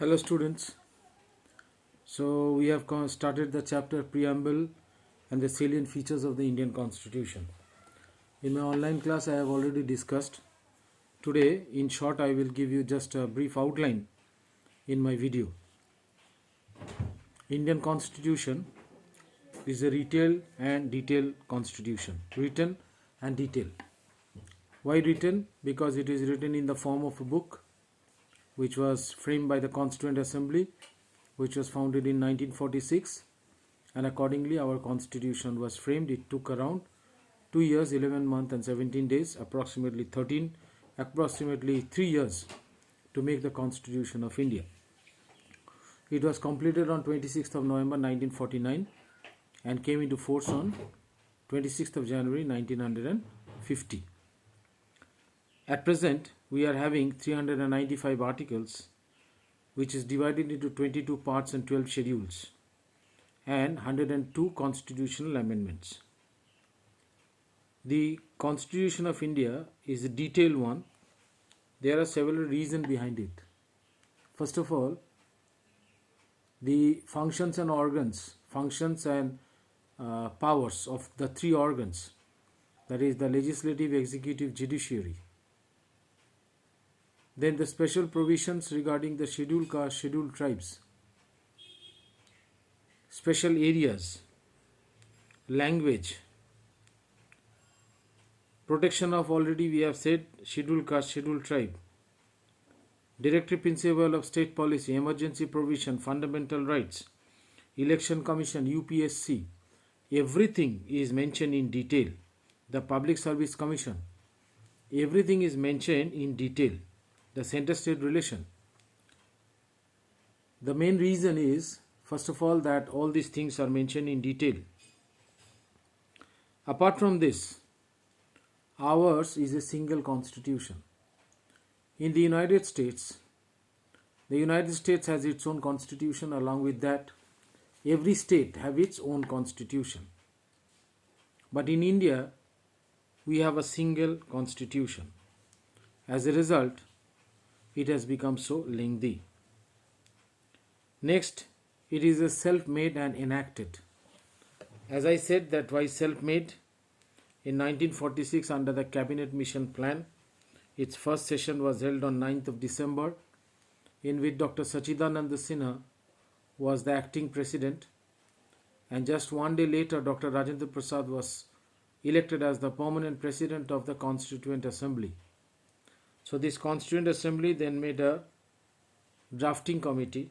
Hello students. So we have started the chapter Preamble and the salient features of the Indian Constitution. In my online class I have already discussed. Today in short I will give you just a brief outline in my video. Indian Constitution is a retail and detailed constitution. Written and detailed. Why written? Because it is written in the form of a book which was framed by the Constituent Assembly, which was founded in 1946, and accordingly our constitution was framed. It took around 2 years, 11 months and 17 days, approximately 3 years to make the Constitution of India. It was completed on 26th of November 1949 and came into force on 26th of January 1950. At present, we are having 395 articles, which is divided into 22 parts and 12 schedules, and 102 constitutional amendments. The Constitution of India is a detailed one. There are several reasons behind it. First of all, the functions and powers of the three organs, that is the legislative, executive, judiciary. Then the special provisions regarding the scheduled castes, scheduled tribes, special areas, language, protection of, already we have said, scheduled caste, scheduled tribe, directive principle of state policy, emergency provision, fundamental rights, election commission, UPSC, everything is mentioned in detail. The Public Service Commission, everything is mentioned in detail. The center-state relation. The main reason is, first of all, that all these things are mentioned in detail. Apart from this, ours is a single constitution. In the United States has its own constitution. Along with that, every state have its own constitution. But in India, we have a single constitution. As a result, it has become so lengthy. Next, it is a self-made and enacted. As I said, that why self-made? In 1946, under the Cabinet Mission Plan, its first session was held on 9th of December, in which Dr. Sachidananda Sinha was the acting president, and just one day later, Dr. Rajendra Prasad was elected as the permanent president of the Constituent Assembly. So this Constituent Assembly then made a drafting committee,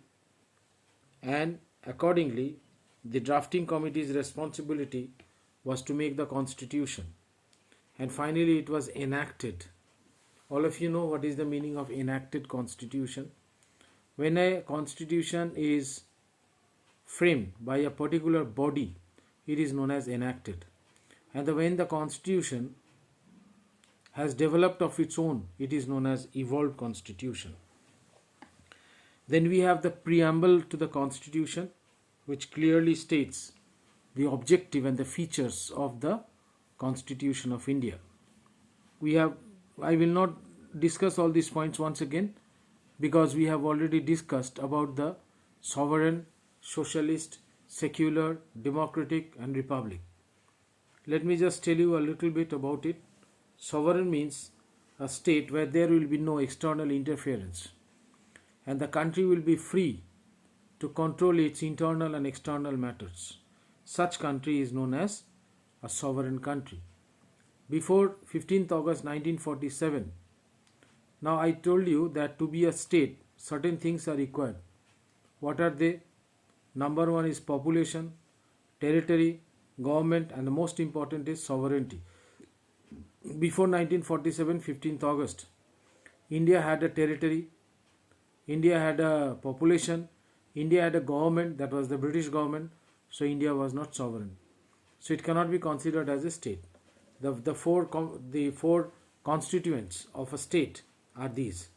and accordingly the drafting committee's responsibility was to make the constitution, and finally it was enacted. All of you know what is the meaning of enacted constitution. When a constitution is framed by a particular body, it is known as enacted, and when the constitution has developed of its own, it is known as evolved constitution. Then we have the preamble to the constitution, which clearly states the objective and the features of the Constitution of India. I will not discuss all these points once again, because we have already discussed about the sovereign, socialist, secular, democratic and republic. Let me just tell you a little bit about it. Sovereign means a state where there will be no external interference, and the country will be free to control its internal and external matters. Such country is known as a sovereign country. Before 15th August 1947, now I told you that to be a state, certain things are required. What are they? Number one is population, territory, government, and the most important is sovereignty. Before 1947, 15th August, India had a territory, India had a population, India had a government, that was the British government, so India was not sovereign. So it cannot be considered as a state. The four constituents of a state are these.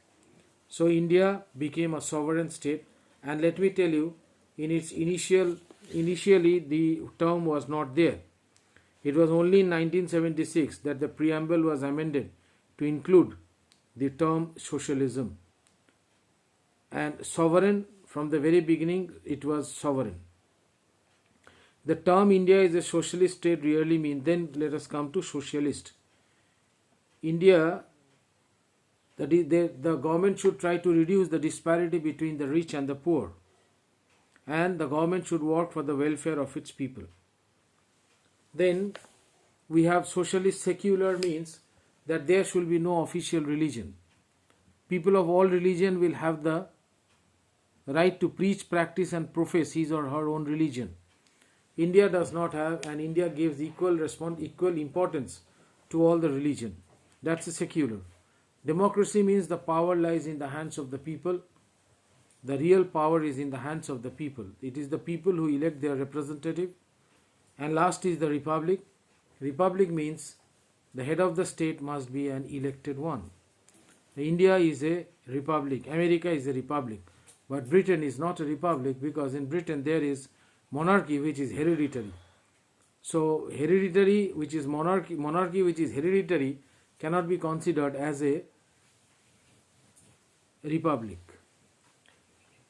So India became a sovereign state, and let me tell you, in its initially the term was not there. It was only in 1976 that the preamble was amended to include the term socialism. and sovereign. From the very beginning it was sovereign. The term India is a socialist state really means, then let us come to socialist. India, that is, the government should try to reduce the disparity between the rich and the poor, and the government should work for the welfare of its people. Then we have socialist secular means that there should be no official religion. People of all religion will have the right to preach, practice and profess his or her own religion. India does not have, and India gives equal importance to all the religion. That's a secular. Democracy means the power lies in the hands of the people. The real power is in the hands of the people. It is the people who elect their representative. And last is the republic. Republic means the head of the state must be an elected one. India is a republic. America is a republic. But Britain is not a republic, because in Britain there is monarchy which is hereditary. So hereditary which is monarchy which is hereditary cannot be considered as a republic.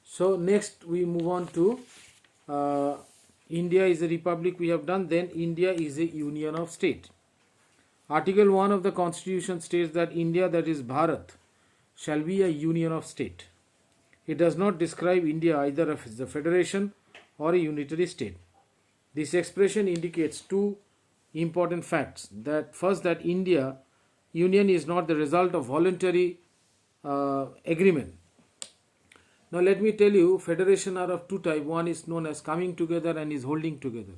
So next we move on to India is a republic we have done. Then India is a union of state. Article 1 of the Constitution states that India, that is Bharat, shall be a union of state. It does not describe India either as a federation or a unitary state. This expression indicates two important facts. That first, that India union is not the result of voluntary agreement. Now let me tell you, federation are of two types. One is known as coming together and is holding together.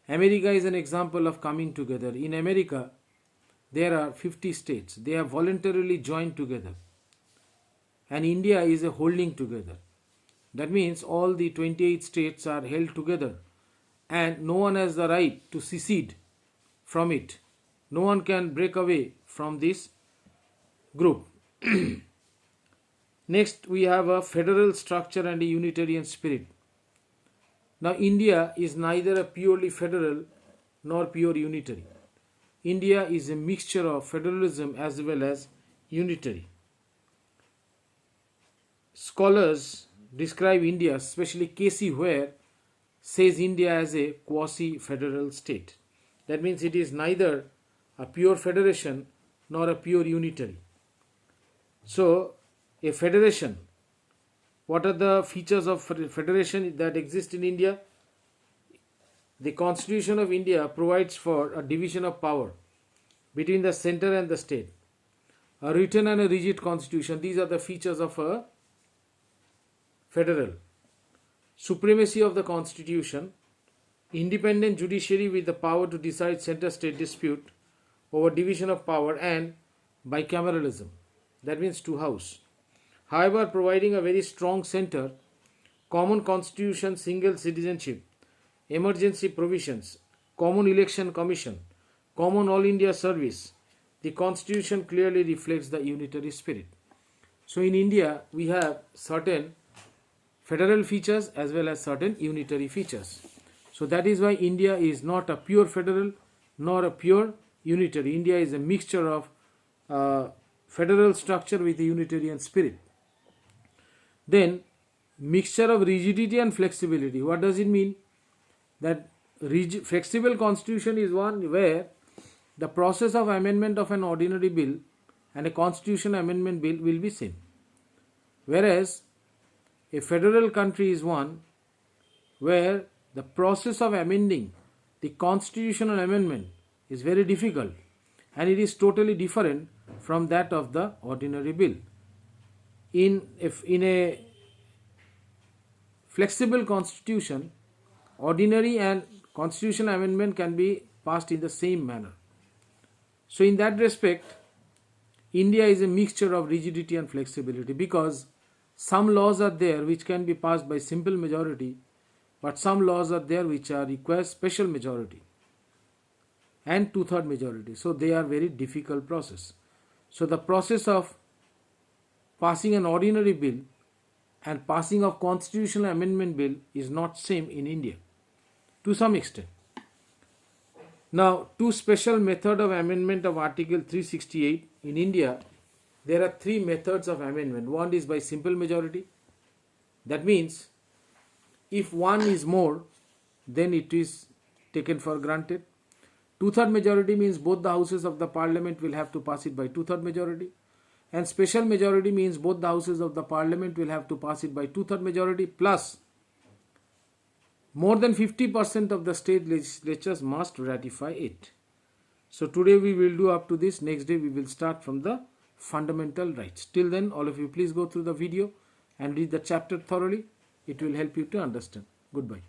America is an example of coming together. In America, there are 50 states. They have voluntarily joined together. And India is a holding together. That means all the 28 states are held together and no one has the right to secede from it. No one can break away from this group. Next, we have a federal structure and a Unitarian spirit. Now, India is neither a purely federal nor pure unitary. India is a mixture of federalism as well as unitary. Scholars describe India, especially Casey Ware, says India as a quasi-federal state. That means it is neither a pure federation nor a pure unitary. So, a federation, what are the features of federation that exist in India? The Constitution of India provides for a division of power between the center and the state. A written and a rigid constitution, these are the features of a federal. Supremacy of the constitution, independent judiciary with the power to decide center-state dispute over division of power, and bicameralism. That means two house. However, providing a very strong center, common constitution, single citizenship, emergency provisions, common election commission, common all India service, the constitution clearly reflects the unitary spirit. So in India, we have certain federal features as well as certain unitary features. So that is why India is not a pure federal nor a pure unitary. India is a mixture of federal structure with a Unitarian spirit. Then, mixture of rigidity and flexibility. What does it mean? That flexible constitution is one where the process of amendment of an ordinary bill and a constitution amendment bill will be same. Whereas a federal country is one where the process of amending the constitutional amendment is very difficult and it is totally different from that of the ordinary bill. In a flexible constitution, ordinary and constitutional amendment can be passed in the same manner. So in that respect, India is a mixture of rigidity and flexibility, because some laws are there which can be passed by simple majority, but some laws are there which require special majority and two-third majority. So they are very difficult process. So the process of passing an ordinary bill and passing of constitutional amendment bill is not same in India to some extent. Now, two special method of amendment of Article 368 in India, there are three methods of amendment. One is by simple majority. That means if one is more, then it is taken for granted. Two-third majority means both the houses of the parliament will have to pass it by two-third majority. And special majority means both the houses of the parliament will have to pass it by two-third majority, plus more than 50% of the state legislatures must ratify it. So today we will do up to this. Next day we will start from the fundamental rights. Till then, all of you please go through the video and read the chapter thoroughly. It will help you to understand. Goodbye.